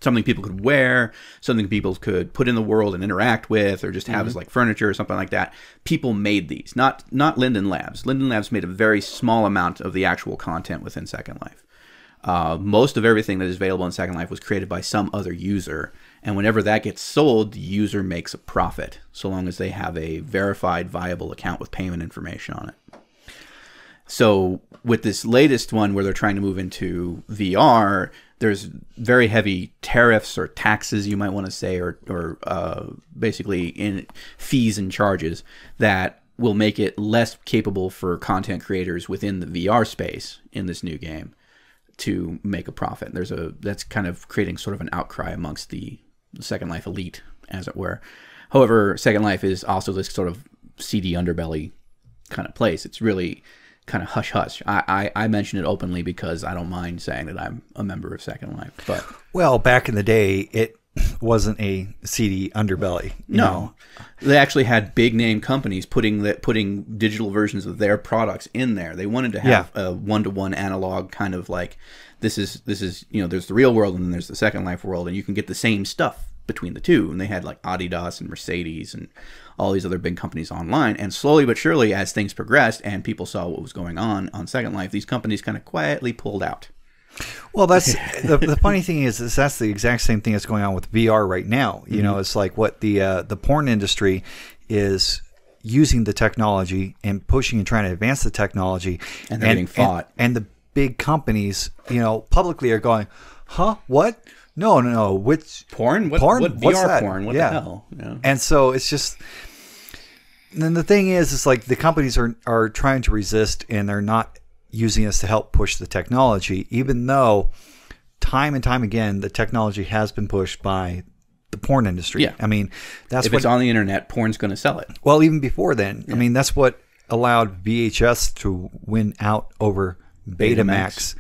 Something people could wear, something people could put in the world and interact with, or just have as like furniture or something like that. People made these, not Linden Labs. Linden Labs made a very small amount of the actual content within Second Life. Most of everything that is available in Second Life was created by some other user, and whenever that gets sold, the user makes a profit, so long as they have a verified, viable account with payment information on it. So with this latest one where they're trying to move into VR, there's very heavy tariffs or taxes, you might want to say, or basically in fees and charges that will make it less capable for content creators within the VR space in this new game to make a profit. That's kind of creating sort of an outcry amongst the Second Life elite, as it were. However, Second Life is also this sort of seedy underbelly kind of place. It's really kind of hush hush. I mention it openly because I don't mind saying that I'm a member of Second Life. But well, back in the day, it wasn't a seedy underbelly. You know? They actually had big name companies putting digital versions of their products in there. They wanted to have a one-to-one analog kind of like this is there's the real world and then there's the Second Life world, and you can get the same stuff between the two. And they had like Adidas and Mercedes and all these other big companies online. And slowly but surely, as things progressed and people saw what was going on Second Life, these companies kind of quietly pulled out. Well, that's the funny thing is that's the exact same thing that's going on with VR right now. You know, it's like what the porn industry is using the technology and pushing and trying to advance the technology, and they're getting fought. And the big companies, publicly are going, "Huh? What? No. Which porn? What What's VR that? porn? What the hell?" Yeah. And so it's just. Then the thing is, it's like the companies are trying to resist, and they're not using us to help push the technology, even though time and time again the technology has been pushed by the porn industry. Yeah. I mean, that's if it's on the internet, porn's going to sell it. Well, even before then, I mean, that's what allowed VHS to win out over Betamax.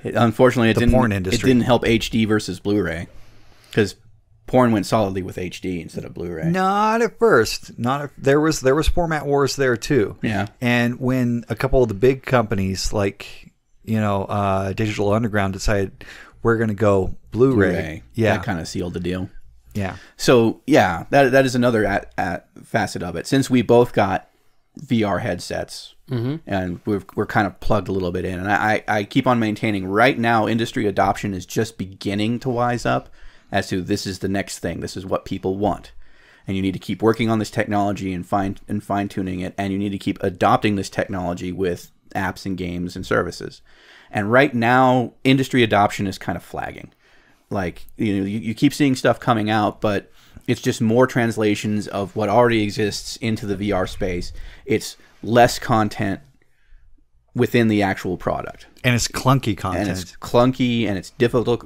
Unfortunately, the porn industry. It didn't help HD versus Blu-ray because porn went solidly with HD instead of Blu-ray. Not at first. There was format wars there too. Yeah. And when a couple of the big companies like Digital Underground decided we're going to go Blu-ray, that kind of sealed the deal. Yeah. So yeah, that is another facet of it. Since we both got VR headsets, and we're kind of plugged a little bit in, and I keep on maintaining right now industry adoption is just beginning to wise up as to this is the next thing. This is what people want. And you need to keep working on this technology and fine-tuning it, and you need to keep adopting this technology with apps and games and services. And right now, industry adoption is kind of flagging. Like, you keep seeing stuff coming out, but it's just more translations of what already exists into the VR space. It's less content within the actual product. And it's clunky content. And it's clunky, and it's difficult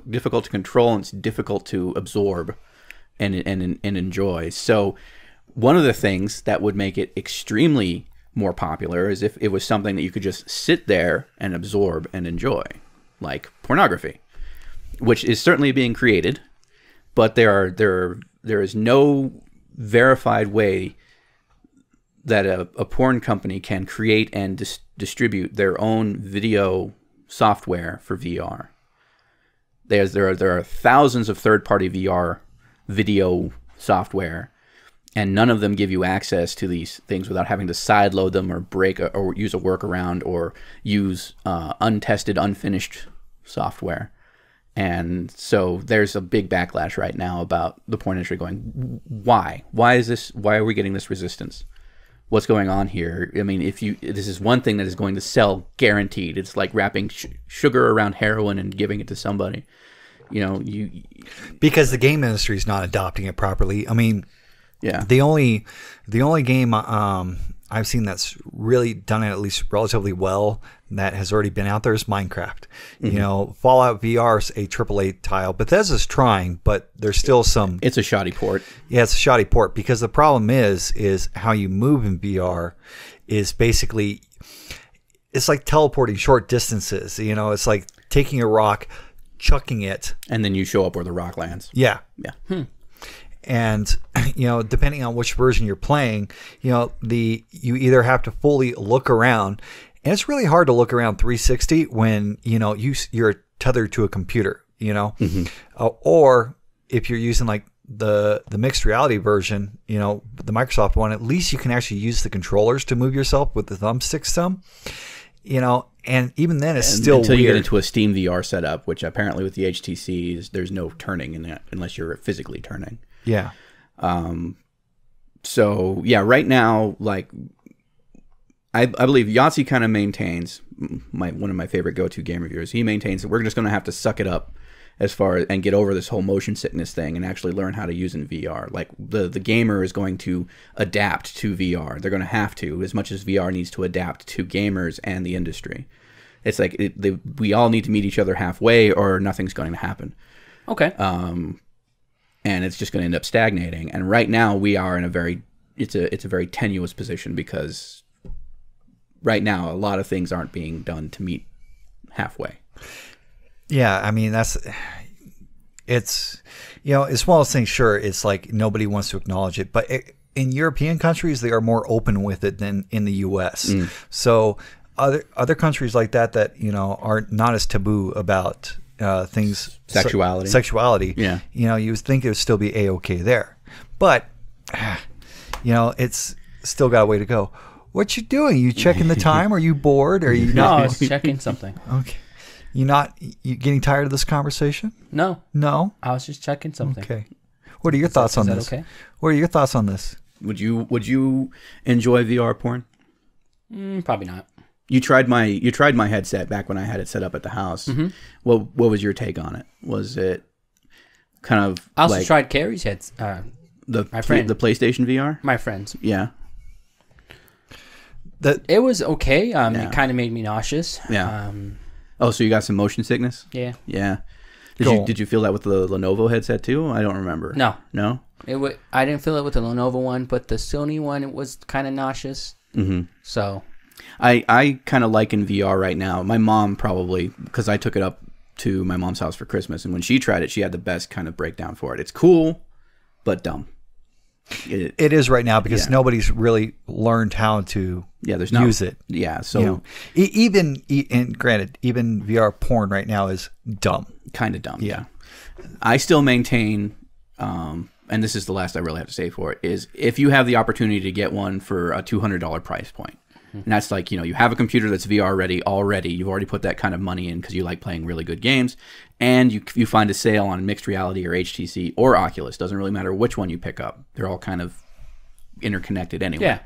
to control, and it's difficult to absorb and enjoy. So one of the things that would make it extremely more popular is if it was something that you could just sit there and absorb and enjoy, like pornography, which is certainly being created, but there is no verified way that a porn company can create and distribute their own video software for VR. There are thousands of third-party VR video software, and none of them give you access to these things without having to sideload them or or use a workaround or use untested, unfinished software. And so there's a big backlash right now about the porn industry going, why? Why is this? Why are we getting this resistance? What's going on here? I mean, this is one thing that is going to sell guaranteed. It's like wrapping sugar around heroin and giving it to somebody. Because the game industry is not adopting it properly. I mean, yeah. The only game I've seen that's really done it at least relatively well that has already been out there is Minecraft. Fallout VR is a AAA tile. Bethesda's trying, but there's still some. It's a shoddy port. Yeah, it's a shoddy port because the problem is how you move in VR is basically it's like teleporting short distances. It's like taking a rock, chucking it, and then you show up where the rock lands. Yeah. Yeah. And depending on which version you're playing, you either have to fully look around, and it's really hard to look around 360 when you're tethered to a computer, or if you're using like the mixed reality version, the Microsoft one, at least you can actually use the controllers to move yourself with the thumbstick some, and even then it's still until weird. You get into a Steam VR setup, which apparently with the HTC there's no turning in that unless you're physically turning. Yeah. So yeah, right now, like I believe Yahtzee kind of maintains one of my favorite go-to game reviewers. He maintains that we're just going to have to suck it up and get over this whole motion sickness thing and actually learn how to use in VR. Like the gamer is going to adapt to VR. They're going to have to, as much as VR needs to adapt to gamers and the industry. It's like we all need to meet each other halfway, or nothing's going to happen. Okay. And it's just going to end up stagnating. And right now we are in a very tenuous position because right now, a lot of things aren't being done to meet halfway. Yeah, I mean, it's, you know, it's one of those things, sure, it's like nobody wants to acknowledge it, but in European countries, they are more open with it than in the U.S. So other countries like that, you know, are not as taboo about things. Sexuality. Yeah. You know, you would think it would still be A-okay there. But, you know, it's still got a way to go. What you doing? You checking the time? Are you bored? Are you No, not? I was checking something. Okay. You getting tired of this conversation? No. No? I was just checking something. Okay. What are your thoughts on this? Okay? What are your thoughts on this? Would you enjoy VR porn? Probably not. You tried my headset back when I had it set up at the house. Mm-hmm. What was your take on it? Was it kind of I also tried Carrie's heads. My friend, the PlayStation VR? My friends. Yeah. It was okay. It kind of made me nauseous. Yeah. So you got some motion sickness? Yeah. Yeah. Did you feel that with the Lenovo headset too? I don't remember. No. No? I didn't feel it with the Lenovo one, but the Sony one, it was kind of nauseous. Mm-hmm. So I kind of like in VR right now. My mom probably, because I took it up to my mom's house for Christmas, and when she tried it, she had the best kind of breakdown for it. It's cool, but dumb. It is right now because nobody's really learned how to use it. Yeah, so you know, and granted, even VR porn right now is dumb. Kind of dumb. Yeah, I still maintain, and this is the last I really have to say for it, is if you have the opportunity to get one for a $200 price point, and that's like, you know, you have a computer that's VR ready already, you've already put that kind of money in because you like playing really good games, and you find a sale on mixed reality or HTC or Oculus, doesn't really matter which one you pick up, they're all kind of interconnected anyway.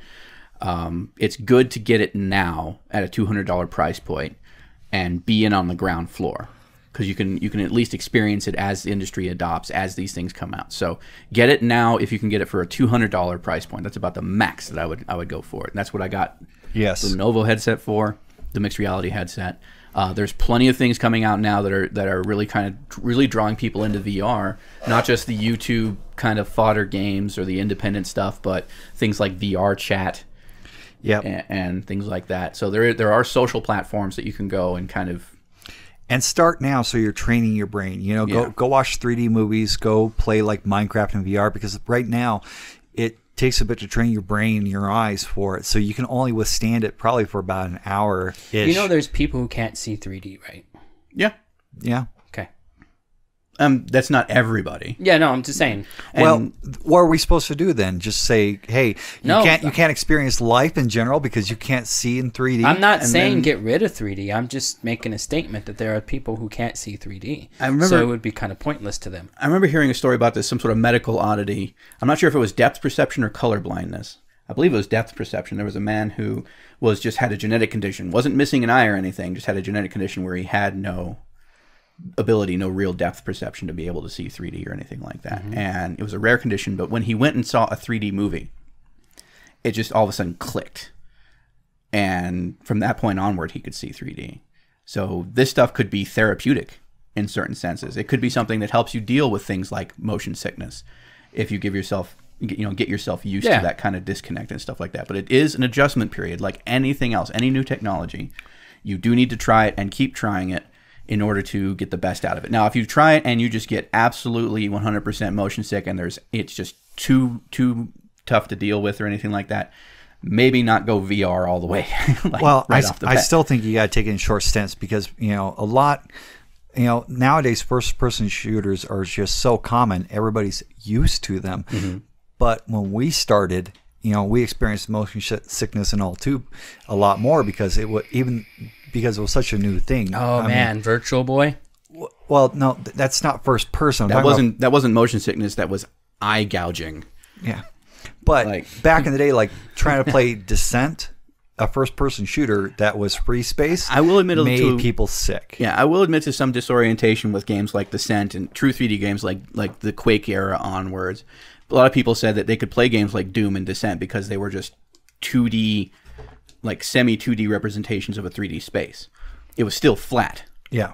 Yeah. It's good to get it now at a $200 price point and be in on the ground floor, because you can at least experience it as the industry adopts, as these things come out. So get it now if you can get it for a $200 price point. That's about the max that I would go for it. And that's what I got the Lenovo headset for, the mixed reality headset. There's plenty of things coming out now that are really drawing people into VR, not just the YouTube kind of fodder games or the independent stuff, but things like VR chat. And things like that. So there are social platforms that you can go and kind of start now, so you're training your brain. You know, go watch 3D movies, go play like Minecraft in VR, because right now it takes a bit to train your brain and your eyes for it. So you can only withstand it probably for about an hour-ish. You know, there's people who can't see 3D, right? Yeah. Yeah. Okay. That's not everybody. Yeah, no, I'm just saying. Well, what are we supposed to do then? Just say, hey, you can't experience life in general because you can't see in 3D? I'm not saying get rid of 3D. I'm just making a statement that there are people who can't see 3D. So it would be kind of pointless to them. I remember hearing a story about this, some sort of medical oddity. I'm not sure if it was depth perception or color blindness. I believe it was depth perception. There was a man who had a genetic condition, wasn't missing an eye or anything, just had a genetic condition where he had no ability, no real depth perception to be able to see 3D or anything like that. Mm-hmm. And it was a rare condition, but when he went and saw a 3D movie, it just all of a sudden clicked. And from that point onward, he could see 3D. So this stuff could be therapeutic in certain senses. It could be something that helps you deal with things like motion sickness if you get yourself used to that kind of disconnect and stuff like that. But it is an adjustment period like anything else, any new technology. You do need to try it and keep trying it in order to get the best out of it. Now, if you try it and you just get absolutely 100% motion sick and it's just too tough to deal with or anything like that, maybe not go VR all the way. I still think you got to take it in short stints, because, you know, a lot, you know, nowadays first-person shooters are just so common. Everybody's used to them. Mm-hmm. But when we started, you know, we experienced motion sickness and all too a lot more because it was such a new thing. Oh, man, Virtual Boy? Well, no, that's not first person. That wasn't motion sickness. That was eye gouging. Yeah. But back in the day, like trying to play Descent, a first-person shooter that was free space, I will admit made people sick. Yeah, I will admit to some disorientation with games like Descent and true 3D games like the Quake era onwards. A lot of people said that they could play games like Doom and Descent because they were just 2D, like semi-2D representations of a 3D space. It was still flat,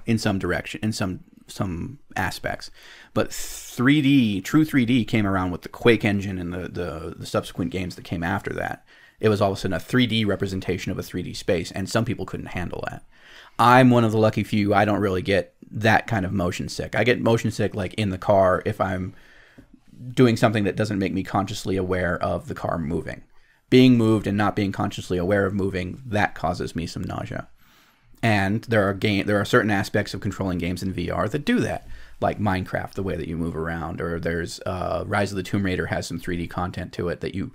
in some direction, in some aspects. But 3D, true 3D, came around with the Quake engine and the subsequent games that came after that. It was all of a sudden a 3D representation of a 3D space, and some people couldn't handle that. I'm one of the lucky few. I don't really get that kind of motion sick. I get motion sick like in the car if I'm doing something that doesn't make me consciously aware of the car moving. Being moved and not being consciously aware of moving, that causes me some nausea. And there are certain aspects of controlling games in VR that do that, like Minecraft, the way that you move around, or there's Rise of the Tomb Raider has some 3D content to it that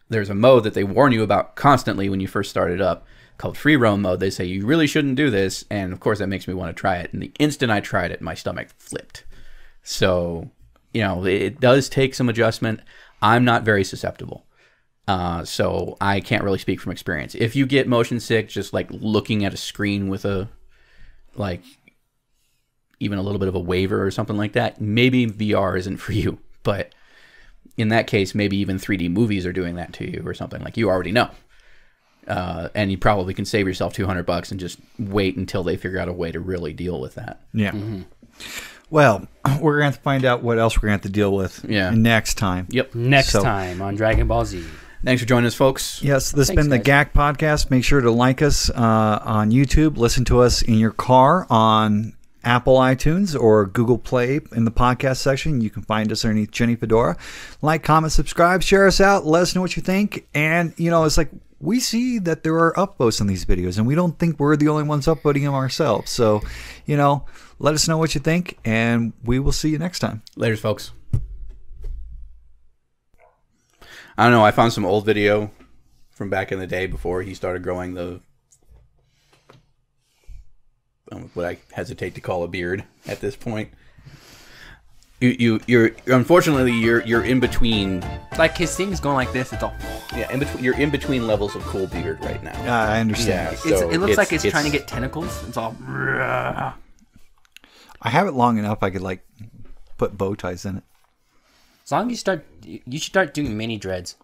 there's a mode that they warn you about constantly when you first start it up called free roam mode. They say you really shouldn't do this, and of course that makes me want to try it. And the instant I tried it, my stomach flipped. So, it does take some adjustment. I'm not very susceptible. So I can't really speak from experience. If you get motion sick just like looking at a screen with even a little bit of a waver or something like that, maybe VR isn't for you. But in that case, maybe even 3D movies are doing that to you or something, like you already know. And you probably can save yourself $200 and just wait until they figure out a way to really deal with that. Yeah. Mm-hmm. Well, we're going to have to find out what else we're going to have to deal with next time. Yep. Next time on Dragon Ball Z. Thanks for joining us, folks. Yes, this has been the GACC podcast. Make sure to like us on YouTube. Listen to us in your car on Apple iTunes or Google Play in the podcast section. You can find us underneath Jenny Fedora. Like, comment, subscribe, share us out. Let us know what you think. And, it's like we see that there are upvotes on these videos, and we don't think we're the only ones upvoting them ourselves. So, let us know what you think, and we will see you next time. Later, folks. I don't know. I found some old video from back in the day before he started growing what I hesitate to call a beard at this point. You're unfortunately you're in between. Like his thing's going like this. It's all you're in between levels of cool beard right now. I understand. Yeah, it looks like it's trying to get tentacles. It's all. I have it long enough. I could put bow ties in it. As long as you should start doing mini dreads.